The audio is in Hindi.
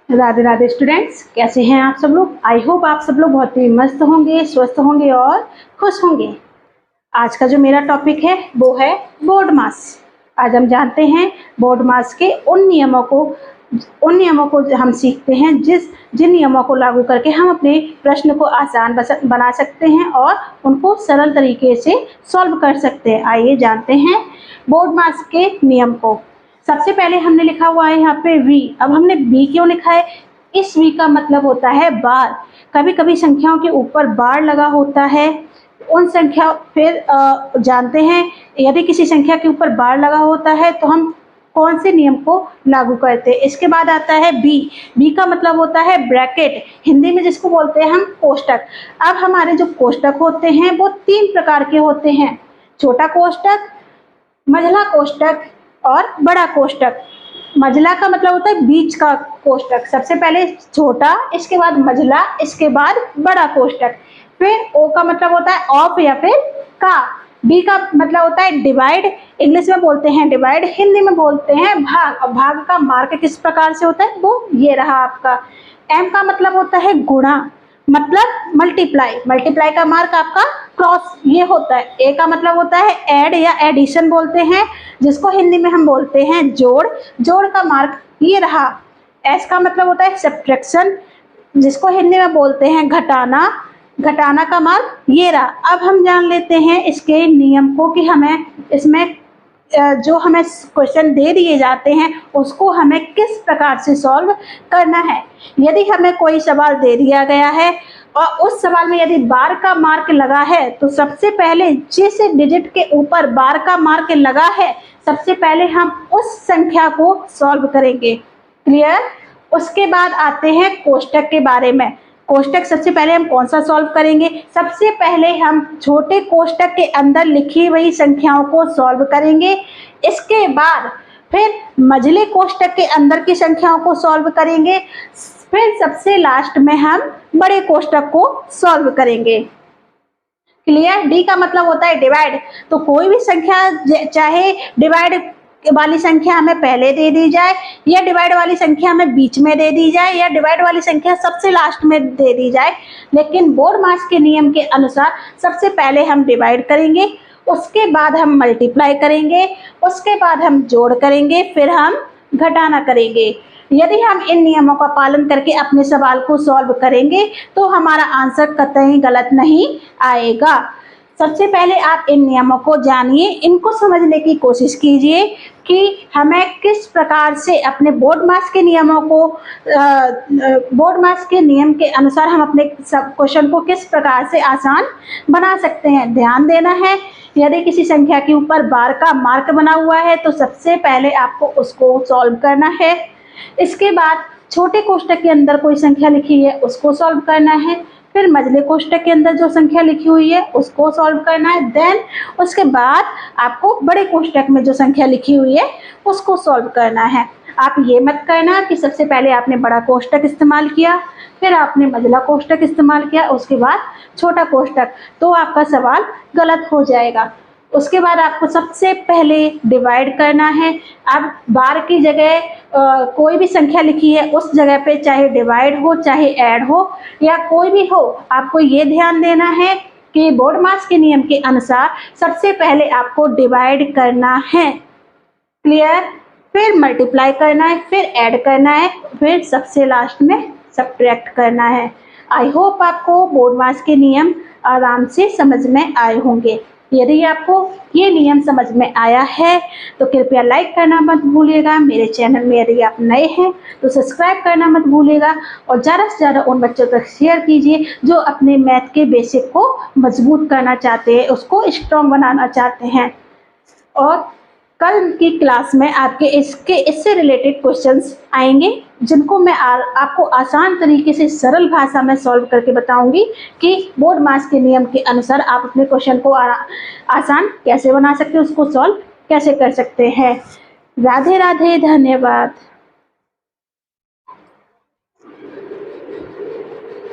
राधे राधे स्टूडेंट्स, कैसे हैं आप सब लोग। आई होप आप सब लोग बहुत ही मस्त होंगे, स्वस्थ होंगे और खुश होंगे। आज का जो मेरा टॉपिक है वो है बोर्ड मास। आज हम जानते हैं बोर्ड मास के उन नियमों को हम सीखते हैं जिन नियमों को लागू करके हम अपने प्रश्न को आसान बना सकते हैं और उनको सरल तरीके से सॉल्व कर सकते हैं। आइए जानते हैं बोर्ड मास के नियम को। सबसे पहले हमने लिखा हुआ है यहाँ पे वी। अब हमने बी क्यों लिखा है? इस वी का मतलब होता है बार। कभी कभी संख्याओं के ऊपर बार लगा होता है। उन संख्या फिर जानते हैं यदि किसी संख्या के ऊपर बार लगा होता है तो हम कौन से नियम को लागू करते हैं। इसके बाद आता है बी। बी का मतलब होता है ब्रैकेट, हिंदी में जिसको बोलते हैं हम कोष्टक। अब हमारे जो कोष्टक होते हैं वो 3 प्रकार के होते हैं: छोटा कोष्टक, मझला कोष्टक और बड़ा कोष्टक। मझला का मतलब होता है बीच का कोष्टक। सबसे पहले छोटा, इसके बाद मझला, इसके बाद बड़ा कोष्टक। फिर ओ का मतलब होता है ऑफ या फिर का। डी का मतलब होता है डिवाइड, इंग्लिश में बोलते हैं डिवाइड, हिंदी में बोलते हैं भाग। और भाग का मार्क किस प्रकार से होता है, वो ये रहा आपका। एम का मतलब होता है गुणा, मतलब मल्टीप्लाई। मल्टीप्लाई का मार्क आपका क्रॉस ये होता है। ए का मतलब होता है ऐड या एडिशन बोलते हैं, जिसको हिंदी में हम बोलते हैं जोड़। जोड़ का मार्क ये रहा। एस का मतलब होता है सब्ट्रैक्शन, जिसको हिंदी में बोलते हैं घटाना। घटाना का मार्क ये रहा। अब हम जान लेते हैं इसके नियम को कि हमें इसमें जो हमें क्वेश्चन दे दिए जाते हैं उसको हमें किस प्रकार से सॉल्व करना है। यदि हमें कोई सवाल दे दिया गया है और उस सवाल में यदि बार का मार्क लगा है तो सबसे पहले जिस डिजिट के ऊपर बार का मार्क लगा है सबसे पहले हम उस संख्या को सॉल्व करेंगे। क्लियर? उसके बाद आते हैं कोष्टक के बारे में। कोष्टक सबसे पहले हम कौन सा सॉल्व करेंगे? सबसे पहले हम छोटे कोष्टक के अंदर लिखी हुई संख्याओं को सॉल्व करेंगे। इसके बाद फिर मझले कोष्टक के अंदर की संख्याओं को सॉल्व करेंगे। फिर सबसे लास्ट में हम बड़े कोष्टक को सॉल्व करेंगे। क्लियर? डी का मतलब होता है डिवाइड। तो कोई भी संख्या, चाहे डिवाइड वाली संख्या हमें पहले दे दी जाए या डिवाइड वाली संख्या हमें बीच में दे दी जाए या डिवाइड वाली संख्या सबसे लास्ट में दे दी जाए, लेकिन बोर्ड मास के नियम के अनुसार सबसे पहले हम डिवाइड करेंगे, उसके बाद हम मल्टीप्लाई करेंगे, उसके बाद हम जोड़ करेंगे, फिर हम घटाना करेंगे। यदि हम इन नियमों का पालन करके अपने सवाल को सॉल्व करेंगे तो हमारा आंसर कतई गलत नहीं आएगा। सबसे पहले आप इन नियमों को जानिए, इनको समझने की कोशिश कीजिए कि हमें किस प्रकार से अपने बोर्ड मास के नियमों को बोर्ड मास के नियम के अनुसार हम अपने सब क्वेश्चन को किस प्रकार से आसान बना सकते हैं। ध्यान देना है, यदि किसी संख्या के ऊपर बार का मार्क बना हुआ है तो सबसे पहले आपको उसको सॉल्व करना है। इसके बाद छोटे कोष्टक के अंदर कोई संख्या लिखी है उसको सॉल्व करना है। फिर मझले कोष्टक के अंदर जो संख्या लिखी हुई है उसको सॉल्व करना है। देन उसके बाद आपको बड़े कोष्टक में जो संख्या लिखी हुई है उसको सॉल्व करना है। आप ये मत करना कि सबसे पहले आपने बड़ा कोष्टक इस्तेमाल किया, फिर आपने मझला कोष्टक इस्तेमाल किया, उसके बाद छोटा कोष्टक, तो आपका सवाल गलत हो जाएगा। उसके बाद आपको सबसे पहले डिवाइड करना है। अब बार की जगह कोई भी संख्या लिखी है उस जगह पे चाहे डिवाइड हो चाहे ऐड हो या कोई भी हो, आपको ये ध्यान देना है कि बोर्ड मास के नियम के अनुसार सबसे पहले आपको डिवाइड करना है। क्लियर? फिर मल्टीप्लाई करना है, फिर ऐड करना है, फिर सबसे लास्ट में सब्ट्रैक्ट करना है। आई होप आपको बोर्ड मास के नियम आराम से समझ में आए होंगे। यदि आपको ये नियम समझ में आया है तो कृपया लाइक करना मत भूलिएगा। मेरे चैनल में यदि आप नए हैं तो सब्सक्राइब करना मत भूलिएगा और ज़्यादा से ज़्यादा उन बच्चों तक शेयर कीजिए जो अपने मैथ के बेसिक को मजबूत करना चाहते हैं, उसको स्ट्रॉन्ग बनाना चाहते हैं। और कल की क्लास में आपके इससे रिलेटेड क्वेश्चंस आएंगे जिनको मैं आपको आसान तरीके से सरल भाषा में सॉल्व करके बताऊंगी कि बोर्ड मास के नियम के अनुसार आप अपने क्वेश्चन को आसान कैसे बना सकते हैं, उसको सॉल्व कैसे कर सकते हैं। राधे राधे, धन्यवाद।